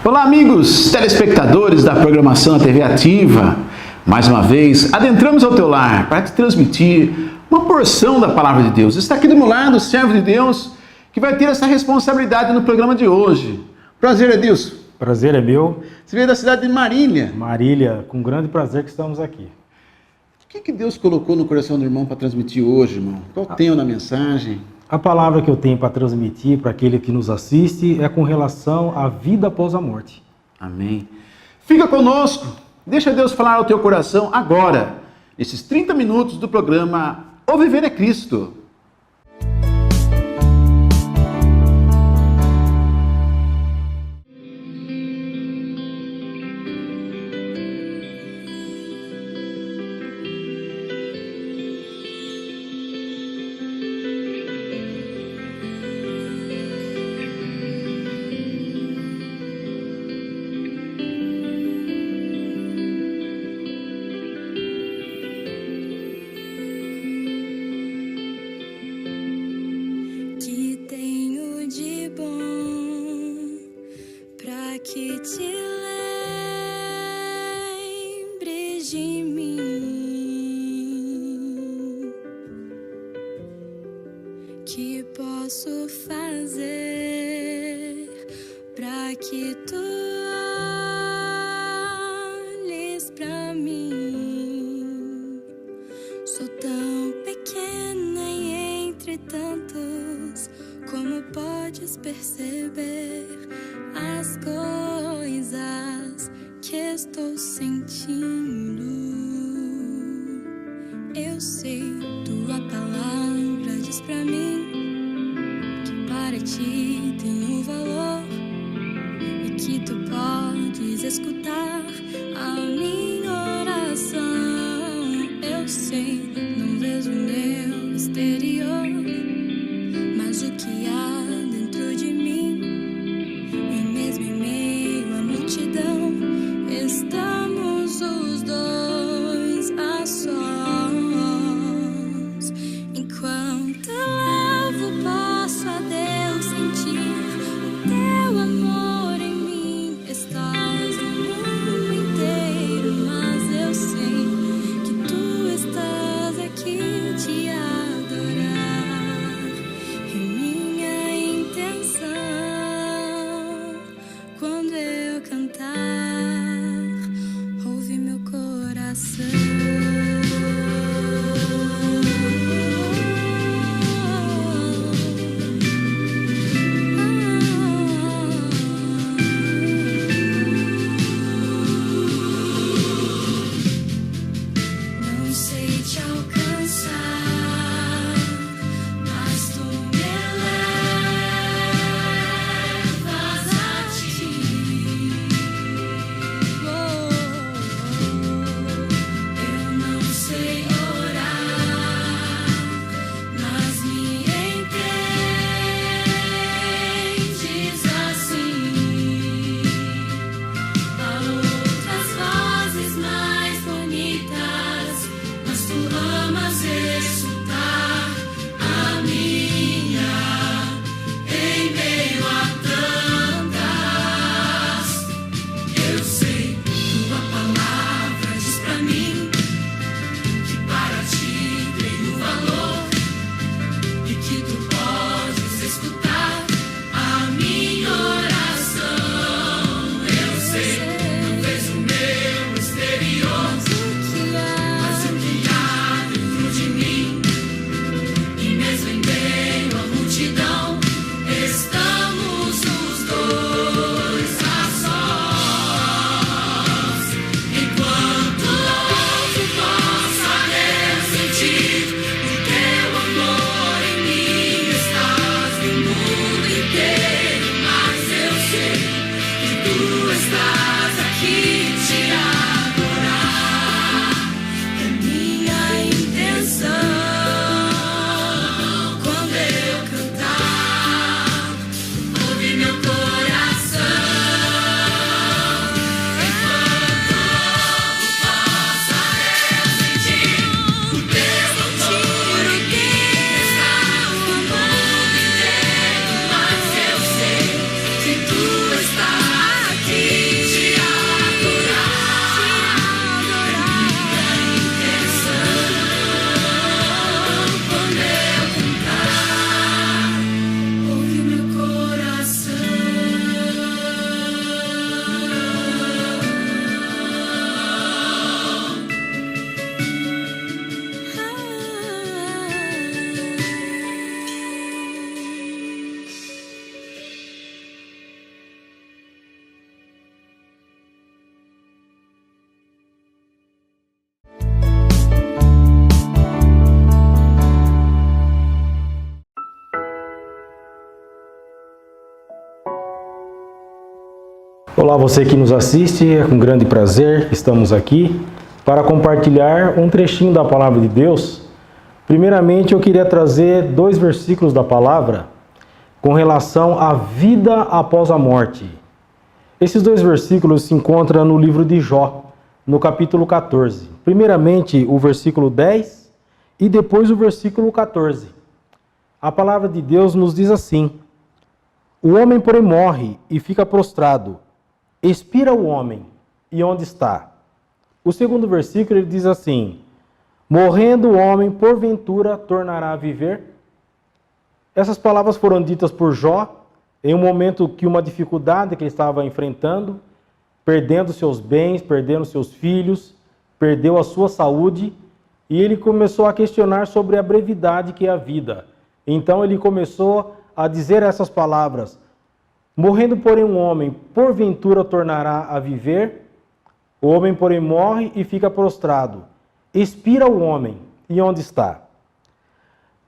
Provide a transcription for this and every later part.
Olá, amigos telespectadores da programação da TV Ativa. Mais uma vez, adentramos ao teu lar para te transmitir uma porção da Palavra de Deus. Está aqui do meu lado o servo de Deus que vai ter essa responsabilidade no programa de hoje. Prazer, Edilson. Prazer é meu. Você veio da cidade de Marília. Marília, com grande prazer que estamos aqui. O que Deus colocou no coração do irmão para transmitir hoje, irmão? Qual o tema da mensagem? A palavra que eu tenho para transmitir para aquele que nos assiste é com relação à vida após a morte. Amém. Fica conosco. Deixa Deus falar ao teu coração agora, nesses 30 minutos do programa O Viver é Cristo. Que te lembres de mim, que posso fazer para que tu olhes para mim. Sou tão pequena e entre tantos, como podes perceber as coisas que estou sentindo. Eu sei, tua palavra diz pra mim que para ti tenho valor e que tu podes escutar a minha oração. Eu sei, não vejo o meu exterior, mas o que há dentro de mim. Estamos os dois a sós. Enquanto eu louvo, posso a Deus sentir o teu amor em mim. Estás no mundo inteiro, mas eu sei que tu estás aqui te adorar. É minha intenção quando eu cantar. Olá, você que nos assiste, é com grande prazer que estamos aqui para compartilhar um trechinho da Palavra de Deus. Primeiramente, eu queria trazer 2 versículos da Palavra com relação à vida após a morte. Esses 2 versículos se encontram no livro de Jó, no capítulo 14. Primeiramente, o versículo 10 e depois o versículo 14. A Palavra de Deus nos diz assim: o homem, porém, morre e fica prostrado. Expira o homem, e onde está? O segundo versículo ele diz assim: morrendo o homem, porventura tornará a viver? Essas palavras foram ditas por Jó em um momento que uma dificuldade que ele estava enfrentando, perdendo seus bens, perdendo seus filhos, perdeu a sua saúde, e ele começou a questionar sobre a brevidade que é a vida. Então ele começou a dizer essas palavras: morrendo, porém, um homem, porventura tornará a viver? O homem, porém, morre e fica prostrado. Expira o homem, e onde está?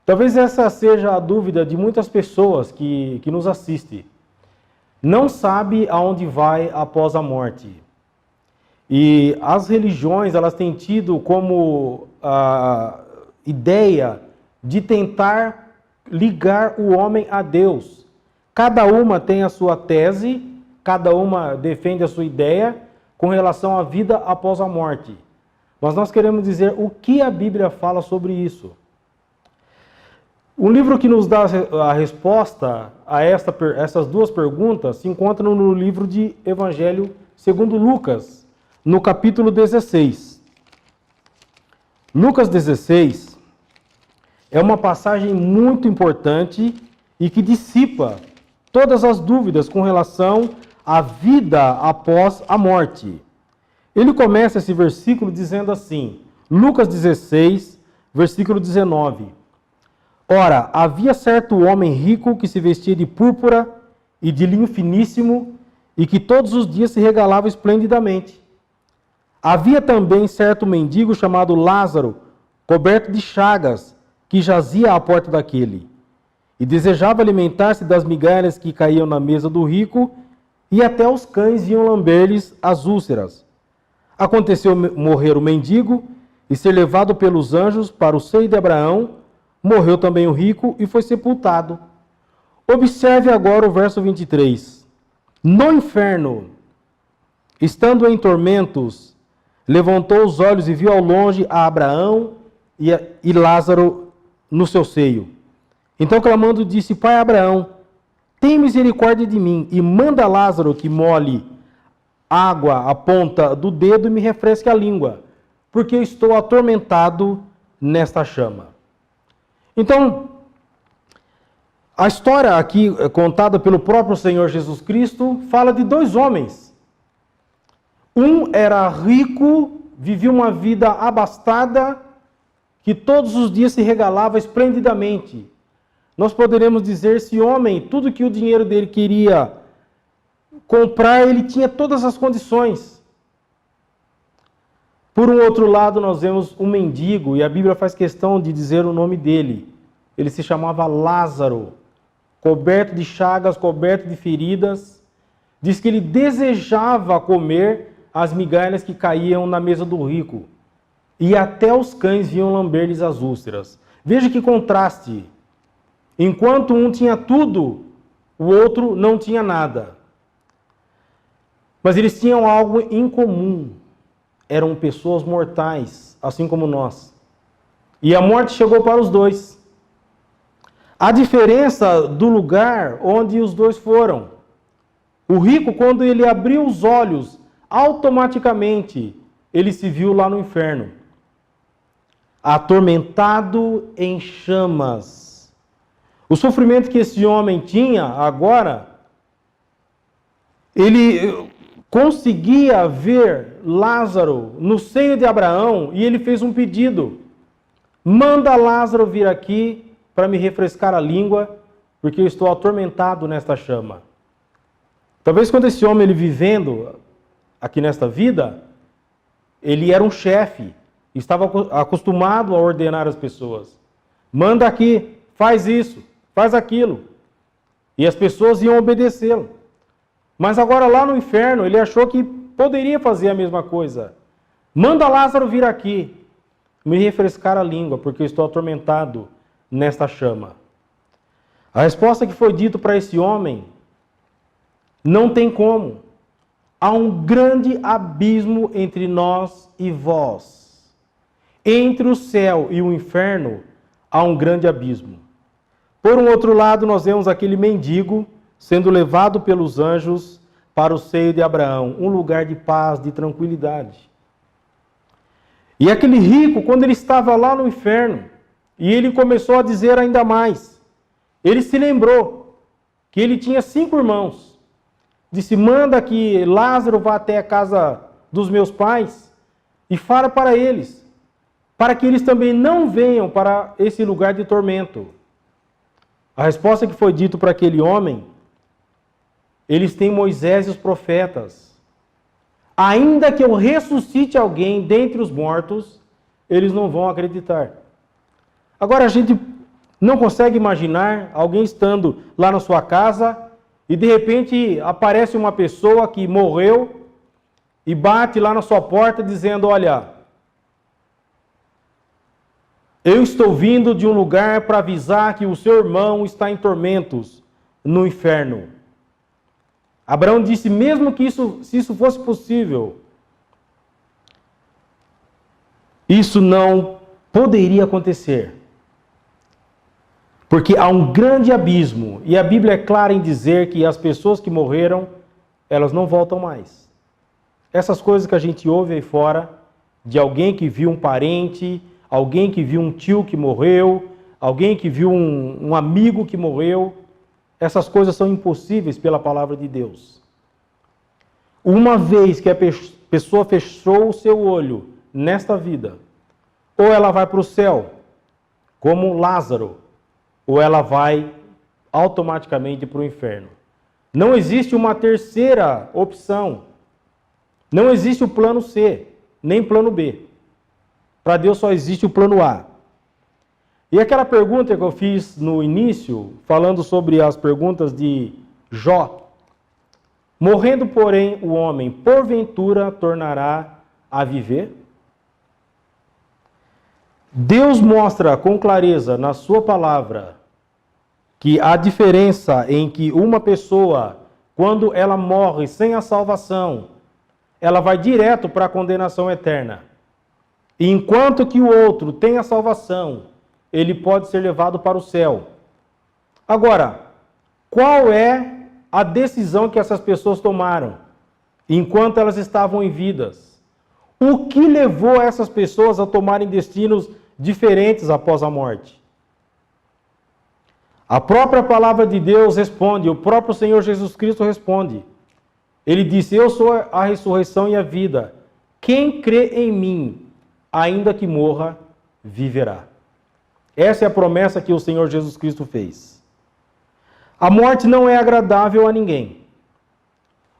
Talvez essa seja a dúvida de muitas pessoas que nos assistem. Não sabe aonde vai após a morte. E as religiões, elas têm tido como ideia de tentar ligar o homem a Deus. Cada uma tem a sua tese, cada uma defende a sua ideia com relação à vida após a morte. Mas nós queremos dizer o que a Bíblia fala sobre isso. O livro que nos dá a resposta a essas 2 perguntas se encontra no livro de Evangelho segundo Lucas, no capítulo 16. Lucas 16 é uma passagem muito importante e que dissipa todas as dúvidas com relação à vida após a morte. Ele começa esse versículo dizendo assim, Lucas 16, versículo 19. Ora, havia certo homem rico que se vestia de púrpura e de linho finíssimo e que todos os dias se regalava esplendidamente. Havia também certo mendigo chamado Lázaro, coberto de chagas, que jazia à porta daquele, e desejava alimentar-se das migalhas que caíam na mesa do rico, e até os cães iam lamber-lhes as úlceras. Aconteceu morrer o mendigo e ser levado pelos anjos para o seio de Abraão. Morreu também o rico e foi sepultado. Observe agora o verso 23. No inferno, estando em tormentos, levantou os olhos e viu ao longe a Abraão e Lázaro no seu seio. Então, clamando, disse: Pai Abraão, tem misericórdia de mim e manda Lázaro que molhe água à ponta do dedo e me refresque a língua, porque eu estou atormentado nesta chama. Então, a história aqui contada pelo próprio Senhor Jesus Cristo fala de 2 homens. Um era rico, vivia uma vida abastada, que todos os dias se regalava esplendidamente. Nós poderemos dizer, esse homem, tudo que o dinheiro dele queria comprar, ele tinha todas as condições. Por um outro lado, nós vemos um mendigo, e a Bíblia faz questão de dizer o nome dele. Ele se chamava Lázaro, coberto de chagas, coberto de feridas. Diz que ele desejava comer as migalhas que caíam na mesa do rico. E até os cães vinham lamber-lhes as úlceras. Veja que contraste. Enquanto um tinha tudo, o outro não tinha nada. Mas eles tinham algo em comum. Eram pessoas mortais, assim como nós. E a morte chegou para os 2. A diferença do lugar onde os 2 foram. O rico, quando ele abriu os olhos, automaticamente ele se viu lá no inferno, atormentado em chamas. O sofrimento que esse homem tinha agora, ele conseguia ver Lázaro no seio de Abraão e ele fez um pedido: manda Lázaro vir aqui para me refrescar a língua, porque eu estou atormentado nesta chama. Talvez quando esse homem ele vivendo aqui nesta vida, ele era um chefe, estava acostumado a ordenar as pessoas. Manda aqui, faz isso, faz aquilo. E as pessoas iam obedecê-lo. Mas agora lá no inferno, ele achou que poderia fazer a mesma coisa. Manda Lázaro vir aqui, me refrescar a língua, porque eu estou atormentado nesta chama. A resposta que foi dito para esse homem, não tem como. Há um grande abismo entre nós e vós. Entre o céu e o inferno, há um grande abismo. Por um outro lado, nós vemos aquele mendigo sendo levado pelos anjos para o seio de Abraão, um lugar de paz, de tranquilidade. E aquele rico, quando ele estava lá no inferno, e ele começou a dizer ainda mais, ele se lembrou que ele tinha 5 irmãos. Disse, manda que Lázaro vá até a casa dos meus pais e fala para eles, para que eles também não venham para esse lugar de tormento. A resposta que foi dito para aquele homem, eles têm Moisés e os profetas. Ainda que eu ressuscite alguém dentre os mortos, eles não vão acreditar. Agora a gente não consegue imaginar alguém estando lá na sua casa e de repente aparece uma pessoa que morreu e bate lá na sua porta dizendo, olha, eu estou vindo de um lugar para avisar que o seu irmão está em tormentos no inferno. Abraão disse, mesmo que se isso fosse possível, isso não poderia acontecer. Porque há um grande abismo, e a Bíblia é clara em dizer que as pessoas que morreram, elas não voltam mais. Essas coisas que a gente ouve aí fora, de alguém que viu um parente, alguém que viu um tio que morreu, alguém que viu um amigo que morreu, essas coisas são impossíveis pela palavra de Deus. Uma vez que a pessoa fechou o seu olho nesta vida, ou ela vai para o céu, como Lázaro, ou ela vai automaticamente para o inferno. Não existe uma terceira opção. Não existe o plano C, nem plano B. Para Deus só existe o plano A. E aquela pergunta que eu fiz no início, falando sobre as perguntas de Jó, morrendo, porém, o homem, porventura, tornará a viver? Deus mostra com clareza na sua palavra que a diferença em que uma pessoa, quando ela morre sem a salvação, ela vai direto para a condenação eterna. E enquanto que o outro tem a salvação, ele pode ser levado para o céu. Agora, qual é a decisão que essas pessoas tomaram enquanto elas estavam em vidas? O que levou essas pessoas a tomarem destinos diferentes após a morte? A própria palavra de Deus responde, o próprio Senhor Jesus Cristo responde. Ele disse, eu sou a ressurreição e a vida. Quem crê em mim, ainda que morra, viverá. Essa é a promessa que o Senhor Jesus Cristo fez. A morte não é agradável a ninguém.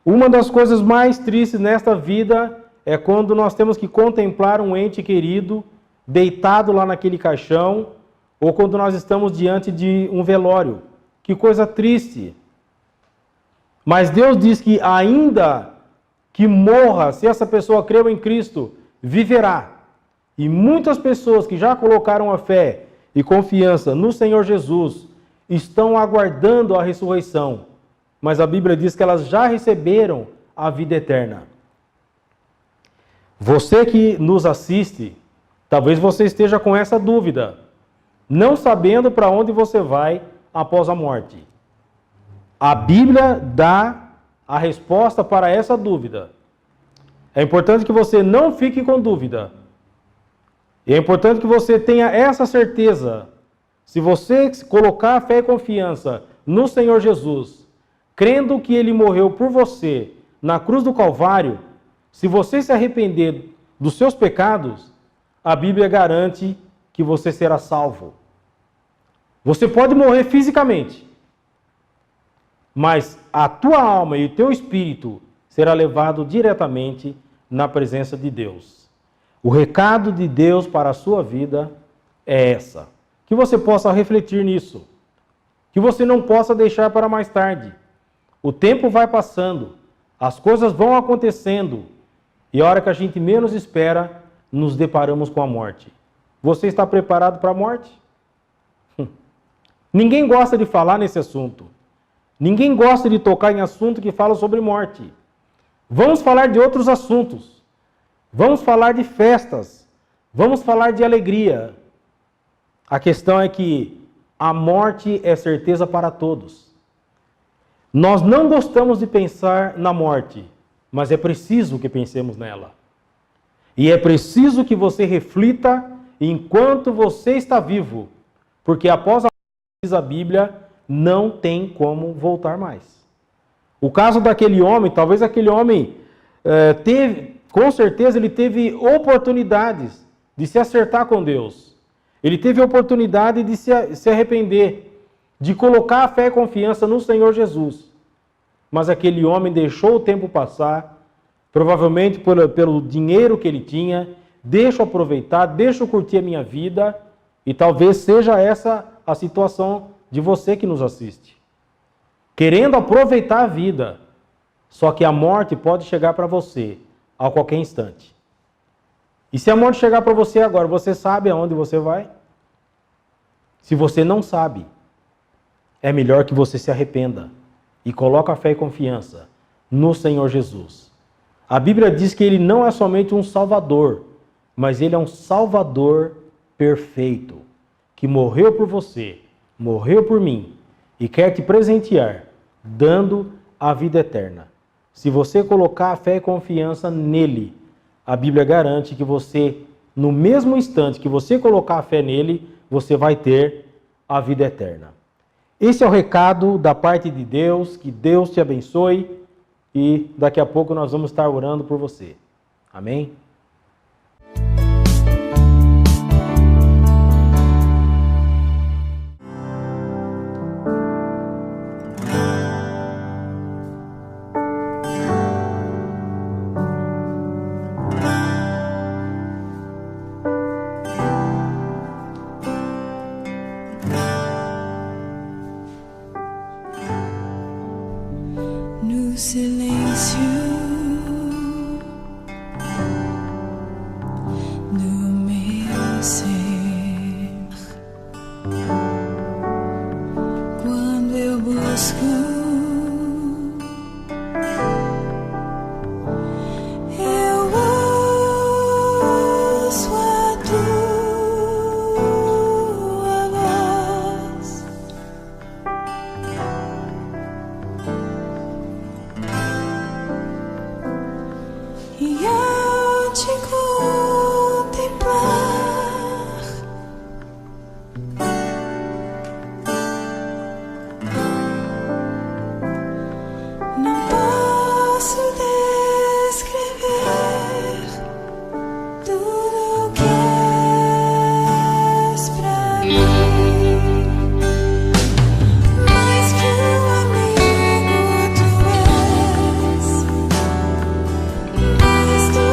Uma das coisas mais tristes nesta vida é quando nós temos que contemplar um ente querido deitado lá naquele caixão, ou quando nós estamos diante de um velório. Que coisa triste. Mas Deus diz que ainda que morra, se essa pessoa creu em Cristo, viverá. E muitas pessoas que já colocaram a fé e confiança no Senhor Jesus estão aguardando a ressurreição. Mas a Bíblia diz que elas já receberam a vida eterna. Você que nos assiste, talvez você esteja com essa dúvida, não sabendo para onde você vai após a morte. A Bíblia dá a resposta para essa dúvida. É importante que você não fique com dúvida. E é importante que você tenha essa certeza. Se você colocar fé e confiança no Senhor Jesus, crendo que Ele morreu por você na cruz do Calvário, se você se arrepender dos seus pecados, a Bíblia garante que você será salvo. Você pode morrer fisicamente, mas a tua alma e o teu espírito será levado diretamente na presença de Deus. O recado de Deus para a sua vida é essa. Que você possa refletir nisso. Que você não possa deixar para mais tarde. O tempo vai passando, as coisas vão acontecendo, e a hora que a gente menos espera, nos deparamos com a morte. Você está preparado para a morte? Ninguém gosta de falar nesse assunto. Ninguém gosta de tocar em assunto que fala sobre morte. Vamos falar de outros assuntos. Vamos falar de festas. Vamos falar de alegria. A questão é que a morte é certeza para todos. Nós não gostamos de pensar na morte, mas é preciso que pensemos nela. E é preciso que você reflita enquanto você está vivo, porque após a morte, diz a Bíblia, não tem como voltar mais. O caso daquele homem, talvez aquele homem com certeza ele teve oportunidades de se acertar com Deus. Ele teve oportunidade de se arrepender, de colocar a fé e confiança no Senhor Jesus. Mas aquele homem deixou o tempo passar, provavelmente pelo dinheiro que ele tinha, deixa eu aproveitar, deixa eu curtir a minha vida, e talvez seja essa a situação de você que nos assiste. Querendo aproveitar a vida, só que a morte pode chegar para você a qualquer instante. E se a morte chegar para você agora, você sabe aonde você vai? Se você não sabe, é melhor que você se arrependa e coloque a fé e confiança no Senhor Jesus. A Bíblia diz que Ele não é somente um Salvador, mas Ele é um Salvador perfeito, que morreu por você, morreu por mim e quer te presentear, dando a vida eterna. Se você colocar a fé e confiança nele, a Bíblia garante que você, no mesmo instante que você colocar a fé nele, você vai ter a vida eterna. Esse é o recado da parte de Deus, que Deus te abençoe e daqui a pouco nós vamos estar orando por você. Amém? No silêncio do meu ser, quando eu busco, eu ouço a tua voz. E ao te contemplar, não posso descrever tudo o que és pra mim. Mais que um amigo tu és, mais do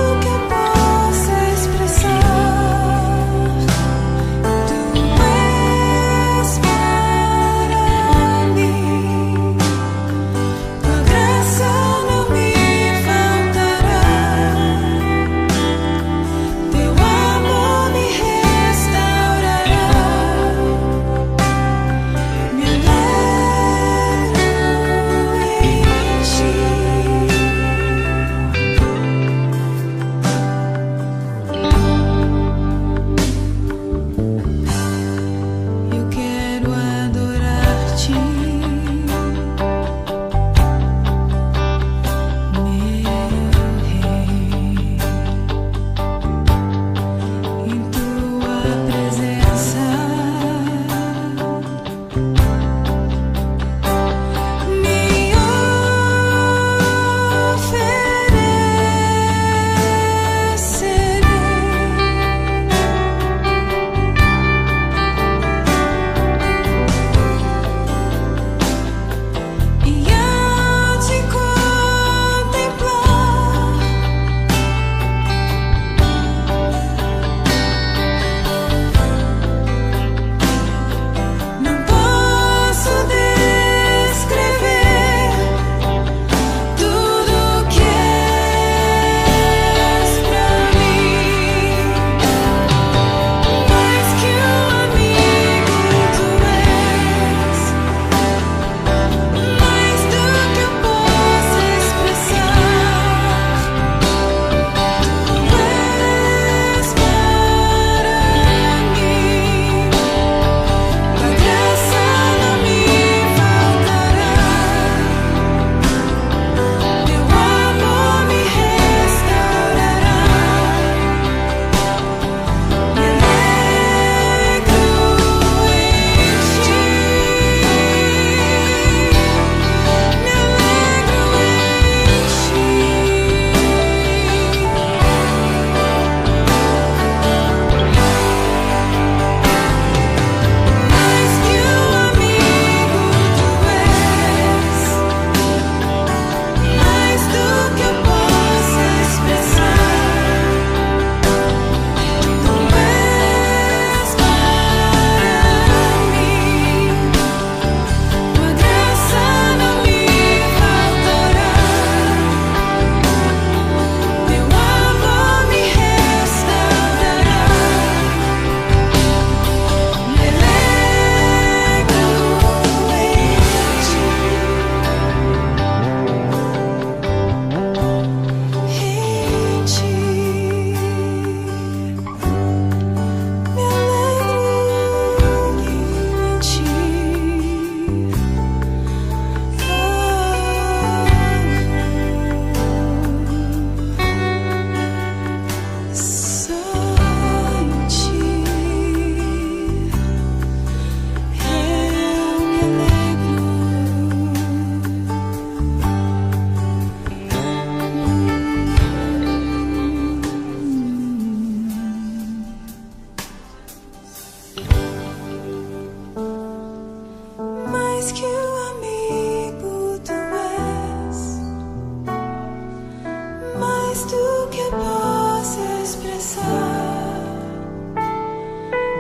mais do que eu possa expressar.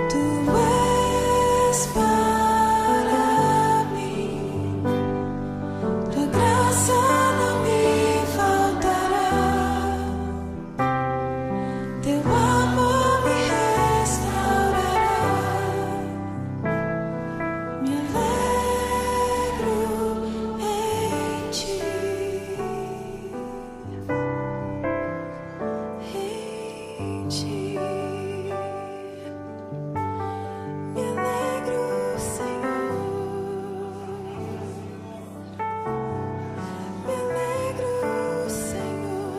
Tu és para mim, tua graça não me faltará, teu amor me restaurará. Me alegro em ti. Em ti. Me alegro, Senhor. Me alegro, Senhor.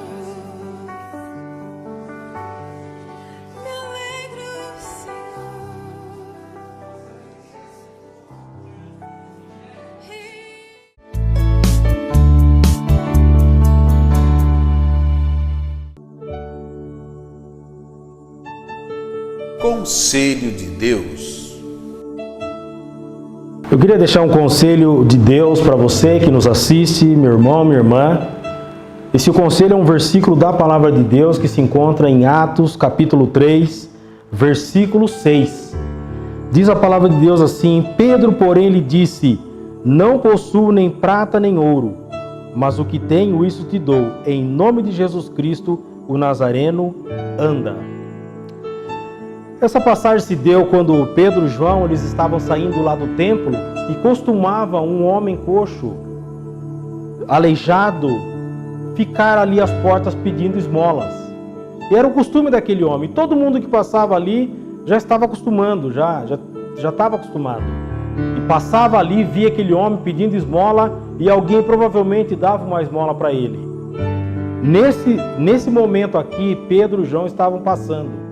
Me alegro, Senhor. Conselho de Deus. Eu queria deixar um conselho de Deus para você que nos assiste, meu irmão, minha irmã. Esse conselho é um versículo da palavra de Deus que se encontra em Atos, capítulo 3, versículo 6. Diz a palavra de Deus assim: Pedro, porém, lhe disse: não possuo nem prata nem ouro, mas o que tenho, isso te dou. Em nome de Jesus Cristo, o Nazareno, anda. Essa passagem se deu quando Pedro e João eles estavam saindo lá do templo e costumava um homem coxo, aleijado, ficar ali às portas pedindo esmolas. E era o costume daquele homem. Todo mundo que passava ali já estava acostumando, já estava acostumado. E passava ali, via aquele homem pedindo esmola e alguém provavelmente dava uma esmola para ele. Nesse momento aqui, Pedro e João estavam passando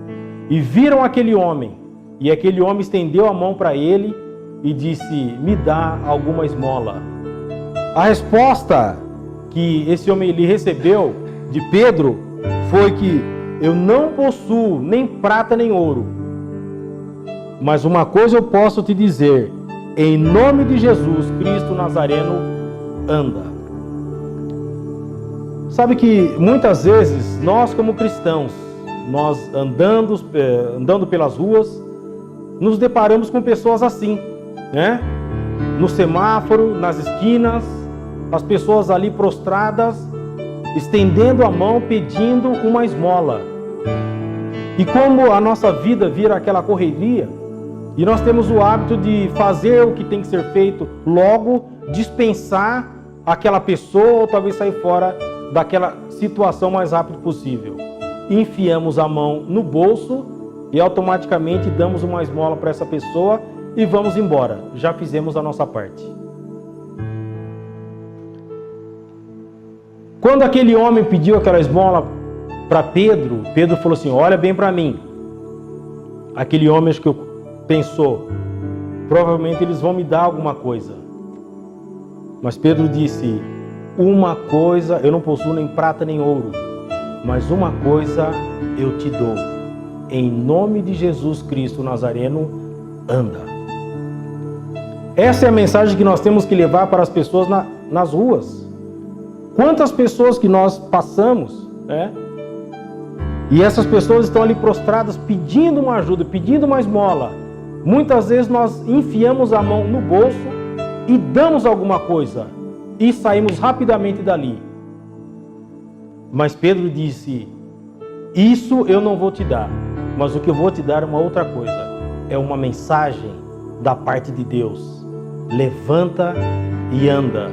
e viram aquele homem. E aquele homem estendeu a mão para ele e disse: me dá alguma esmola. A resposta que esse homem lhe recebeu de Pedro foi que eu não possuo nem prata nem ouro, mas uma coisa eu posso te dizer: em nome de Jesus Cristo Nazareno, anda. Sabe que muitas vezes nós como cristãos, nós andando pelas ruas, nos deparamos com pessoas assim, né? No semáforo, nas esquinas, as pessoas ali prostradas, estendendo a mão, pedindo uma esmola. E como a nossa vida vira aquela correria, e nós temos o hábito de fazer o que tem que ser feito logo, dispensar aquela pessoa ou talvez sair fora daquela situação o mais rápido possível. Enfiamos a mão no bolso e automaticamente damos uma esmola para essa pessoa e vamos embora. Já fizemos a nossa parte. Quando aquele homem pediu aquela esmola para Pedro, Pedro falou assim: olha bem para mim. Aquele homem acho que pensou, provavelmente eles vão me dar alguma coisa. Mas Pedro disse: uma coisa, eu não possuo nem prata nem ouro, mas uma coisa eu te dou. Em nome de Jesus Cristo Nazareno, anda. Essa é a mensagem que nós temos que levar para as pessoas nas ruas. Quantas pessoas que nós passamos, né? E essas pessoas estão ali prostradas pedindo uma ajuda, pedindo uma esmola. Muitas vezes nós enfiamos a mão no bolso e damos alguma coisa e saímos rapidamente dali. Mas Pedro disse: isso eu não vou te dar, mas o que eu vou te dar é uma outra coisa. É uma mensagem da parte de Deus. Levanta e anda.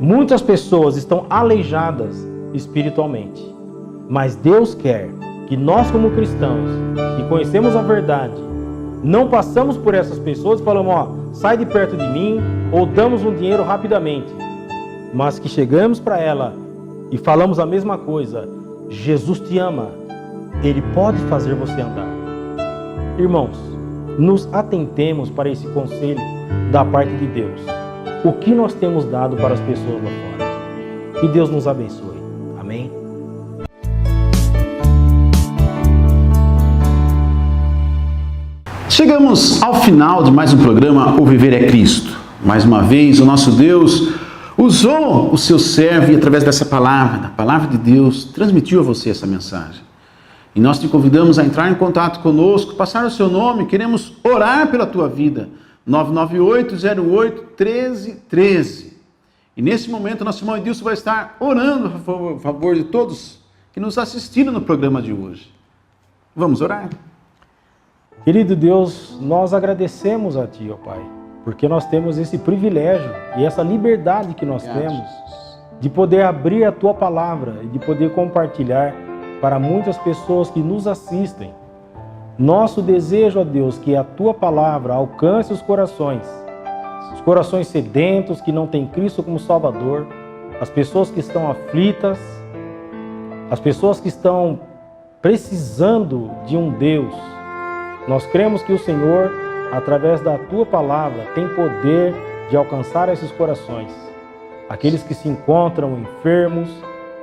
Muitas pessoas estão aleijadas espiritualmente, mas Deus quer que nós como cristãos, que conhecemos a verdade, não passamos por essas pessoas e falamos: ó, sai de perto de mim, ou damos um dinheiro rapidamente, mas que chegamos para ela e falamos a mesma coisa: Jesus te ama, Ele pode fazer você andar. Irmãos, nos atentemos para esse conselho da parte de Deus. O que nós temos dado para as pessoas lá fora? Que Deus nos abençoe. Amém? Chegamos ao final de mais um programa O Viver é Cristo. Mais uma vez, o nosso Deus, usou o seu servo e através dessa palavra, da palavra de Deus, transmitiu a você essa mensagem. E nós te convidamos a entrar em contato conosco, passar o seu nome, queremos orar pela tua vida. 998-08-1313. E nesse momento, nosso irmão Edilson vai estar orando a favor de todos que nos assistiram no programa de hoje. Vamos orar? Querido Deus, nós agradecemos a Ti, ó Pai, porque nós temos esse privilégio e essa liberdade que nós temos de poder abrir a Tua palavra e de poder compartilhar para muitas pessoas que nos assistem. Nosso desejo, ó Deus, que a Tua palavra alcance os corações sedentos, que não têm Cristo como Salvador, as pessoas que estão aflitas, as pessoas que estão precisando de um Deus. Nós cremos que o Senhor, através da Tua palavra, tem poder de alcançar esses corações. Aqueles que se encontram enfermos,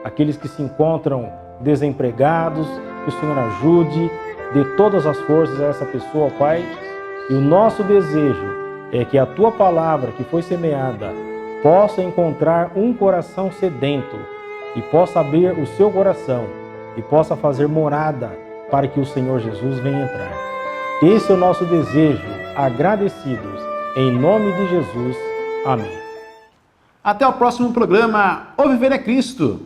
aqueles que se encontram desempregados, que o Senhor ajude, dê todas as forças a essa pessoa, Pai. E o nosso desejo é que a Tua palavra que foi semeada possa encontrar um coração sedento e possa abrir o seu coração e possa fazer morada para que o Senhor Jesus venha entrar. Esse é o nosso desejo, agradecidos, em nome de Jesus. Amém. Até o próximo programa. O Viver é Cristo.